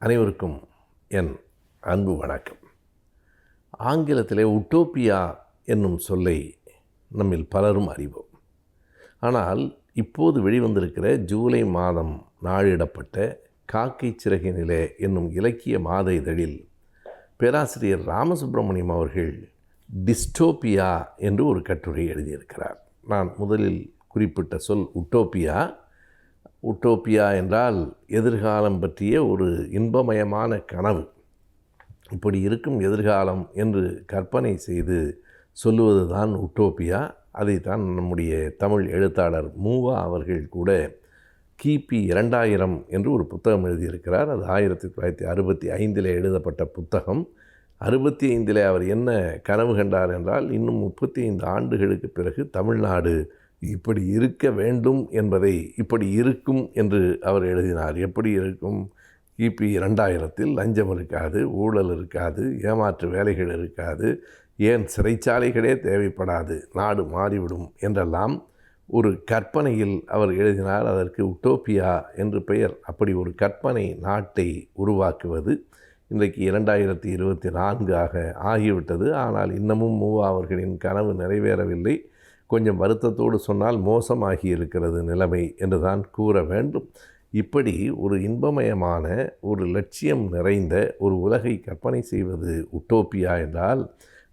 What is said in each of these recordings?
அனைவருக்கும் என் அன்பு வணக்கம். ஆங்கிலத்திலே உட்டோப்பியா என்னும் சொல்லை நம்மில் பலரும் அறிவோம். ஆனால் இப்போது வெளிவந்திருக்கிற ஜூலை மாதம் நாளிடப்பட்ட காக்கை சிறகினிலே என்னும் இலக்கிய மாத இதழில் பேராசிரியர் ராமசுப்ரமணியம் அவர்கள் டிஸ்டோப்பியா என்று ஒரு கட்டுரை எழுதியிருக்கிறார். நான் முதலில் குறிப்பிட்ட சொல் உட்டோப்பியா. உட்டோப்பியா என்றால் எதிர்காலம் பற்றிய ஒரு இன்பமயமான கனவு. இப்படி இருக்கும் எதிர்காலம் என்று கற்பனை செய்து சொல்லுவது தான் உட்டோப்பியா. அதைத்தான் நம்முடைய தமிழ் எழுத்தாளர் மூவா அவர்கள் கூட கிபி 2000 என்று ஒரு புத்தகம் எழுதியிருக்கிறார். அது 1965 எழுதப்பட்ட புத்தகம். 65 அவர் என்ன கனவு கண்டார் என்றால், இன்னும் 35 ஆண்டுகளுக்கு பிறகு தமிழ்நாடு இப்படி இருக்க வேண்டும் என்பதை இப்படி இருக்கும் என்று அவர் எழுதினார். எப்படி இருக்கும்? கிபி 2000 லஞ்சம் இருக்காது, ஊழல் இருக்காது, ஏமாற்று வேலைகள் இருக்காது, ஏன் சிறைச்சாலைகளே தேவைப்படாது, நாடு மாறிவிடும் என்றெல்லாம் ஒரு கற்பனையில் அவர் எழுதினார். அதற்கு உட்டோப்பியா என்று பெயர். அப்படி ஒரு கற்பனை நாட்டை உருவாக்குவது இன்றைக்கு 2024 ஆகிவிட்டது. ஆனால் இன்னமும் மூவா அவர்களின் கனவு நிறைவேறவில்லை. கொஞ்சம் வருத்தத்தோடு சொன்னால் மோசமாகி இருக்கிறது நிலைமை என்றுதான் கூற வேண்டும். இப்படி ஒரு இன்பமயமான ஒரு லட்சியம் நிறைந்த ஒரு உலகை கற்பனை செய்வது உட்டோப்பியா என்றால்,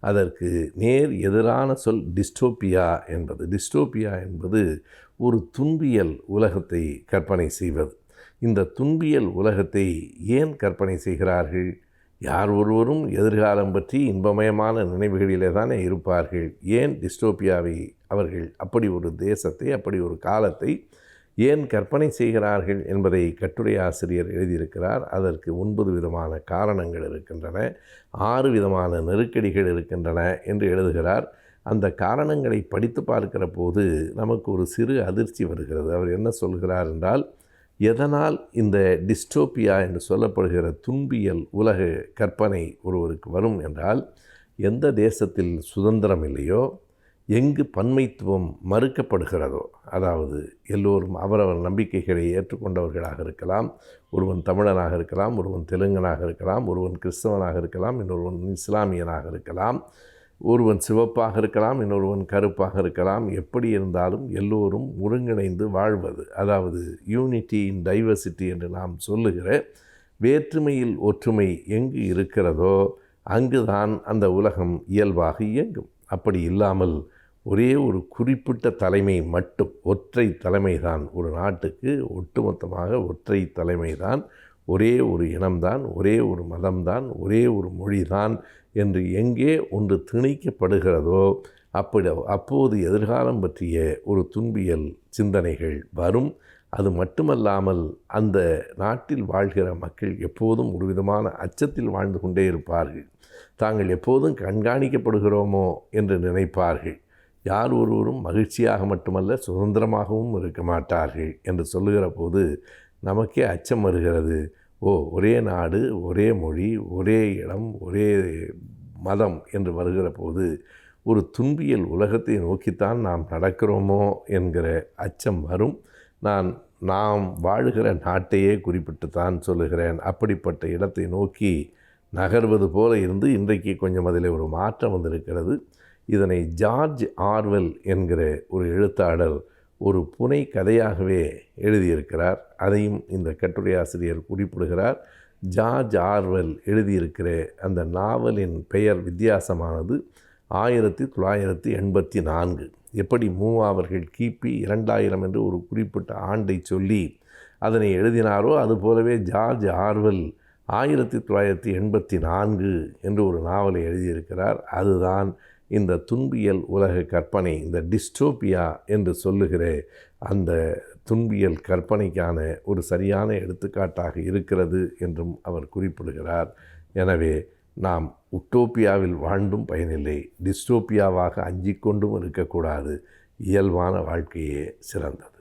அதற்கு நேர் எதிரான சொல் டிஸ்டோப்பியா என்பது. டிஸ்டோப்பியா என்பது ஒரு துன்பியல் உலகத்தை கற்பனை செய்வது. இந்த துன்பியல் உலகத்தை ஏன் கற்பனை செய்கிறார்கள்? யார் ஒருவரும் எதிர்காலம் பற்றி இன்பமயமான நினைவுகளிலே தானே இருப்பார்கள். ஏன் டிஸ்டோப்பியாவை அவர்கள் அப்படி ஒரு தேசத்தை, அப்படி ஒரு காலத்தை ஏன் கற்பனை செய்கிறார்கள் என்பதை கட்டுரை ஆசிரியர் எழுதியிருக்கிறார். அதற்கு 9 விதமான காரணங்கள் இருக்கின்றன, 6 விதமான நெருக்கடிகள் இருக்கின்றன என்று எழுதுகிறார். அந்த காரணங்களை படித்து பார்க்கிற போது நமக்கு ஒரு சிறு அதிர்ச்சி வருகிறது. அவர் என்ன சொல்கிறார் என்றால், எதனால் இந்த டிஸ்டோப்பியா என்று சொல்லப்படுகிற துன்பியல் உலக கற்பனை ஒருவருக்கு வரும் என்றால், எந்த தேசத்தில் சுதந்திரம் இல்லையோ, எங்கு பன்மைத்துவம் மறுக்கப்படுகிறதோ, அதாவது எல்லோரும் அவரவர் நம்பிக்கைகளை ஏற்றுக்கொண்டவர்களாக இருக்கலாம், ஒருவன் தமிழனாக இருக்கலாம், ஒருவன் தெலுங்கனாக இருக்கலாம், ஒருவன் கிறிஸ்தவனாக இருக்கலாம், இன்னொருவன் இஸ்லாமியனாக இருக்கலாம், ஒருவன் சிவப்பாக இருக்கலாம், இன்னொருவன் கருப்பாக இருக்கலாம். எப்படி இருந்தாலும் எல்லோரும் ஒருங்கிணைந்து வாழ்வது, அதாவது யூனிட்டி இன் டைவர்சிட்டி என்று நாம் சொல்லுகிற வேற்றுமையில் ஒற்றுமை எங்கு இருக்கிறதோ அங்குதான் அந்த உலகம் இயல்பாக இயங்கும். அப்படி இல்லாமல் ஒரே ஒரு குறிப்பிட்ட தலைமை மட்டும், ஒற்றை தலைமைதான் ஒரு நாட்டுக்கு, ஒட்டுமொத்தமாக ஒற்றை தலைமைதான், ஒரே ஒரு இனம்தான், ஒரே ஒரு மதம்தான், ஒரே ஒரு மொழிதான் என்று எங்கே ஒன்று திணிக்கப்படுகிறதோ அப்போது எதிர்காலம் பற்றிய ஒரு துன்பியல் சிந்தனைகள் வரும். அது மட்டுமல்லாமல் அந்த நாட்டில் வாழ்கிற மக்கள் எப்போதும் ஒரு விதமான அச்சத்தில் வாழ்ந்து கொண்டே இருப்பார்கள். தாங்கள் எப்போதும் கண்காணிக்கப்படுகிறோமோ என்று நினைப்பார்கள். யார் ஒருவரும் மகிழ்ச்சியாக மட்டுமல்ல சுதந்திரமாகவும் இருக்க மாட்டார்கள் என்று சொல்லுகிற போது நமக்கே அச்சம் வருகிறது. ஒரே நாடு, ஒரே மொழி, ஒரே இடம், ஒரே மதம் என்று வருகிற போது ஒரு துன்பியல் உலகத்தை நோக்கித்தான் நாம் நடக்கிறோமோ என்கிற அச்சம் வரும். நாம் வாழுகிற நாட்டையே குறிப்பிட்டுத்தான் சொல்லுகிறேன். அப்படிப்பட்ட இடத்தை நோக்கி நகர்வது போல இருந்து இன்றைக்கு கொஞ்சம் அதில் ஒரு மாற்றம் வந்திருக்கிறது. இதனை ஜார்ஜ் ஆர்வெல் என்கிற ஒரு எழுத்தாளர் ஒரு புனை கதையாகவே எழுதியிருக்கிறார். அதையும் இந்த கட்டுரை ஆசிரியர் குறிப்பிடுகிறார். ஜார்ஜ் ஆர்வெல் எழுதியிருக்கிற அந்த நாவலின் பெயர் வித்தியாசமானது. 1984. எப்படி மூவா அவர்கள் கிபி 2000 என்று ஒரு குறிப்பிட்ட ஆண்டை சொல்லி அதனை எழுதினாரோ, அதுபோலவே ஜார்ஜ் ஆர்வெல் 1984 என்று ஒரு நாவலை எழுதியிருக்கிறார். அதுதான் இந்த துன்பியல் உலக கற்பனை, இந்த டிஸ்டோப்பியா என்று சொல்லுகிற அந்த துன்பியல் கற்பனைக்கான ஒரு சரியான எடுத்துக்காட்டாக இருக்கிறது என்றும் அவர் குறிப்பிடுகிறார். எனவே நாம் உட்டோப்பியாவில் வாழ்ந்தும் பயனில்லை, டிஸ்டோப்பியாவாக அஞ்சிக்கொண்டும் இருக்கக்கூடாது. இயல்பான வாழ்க்கையே சிறந்தது.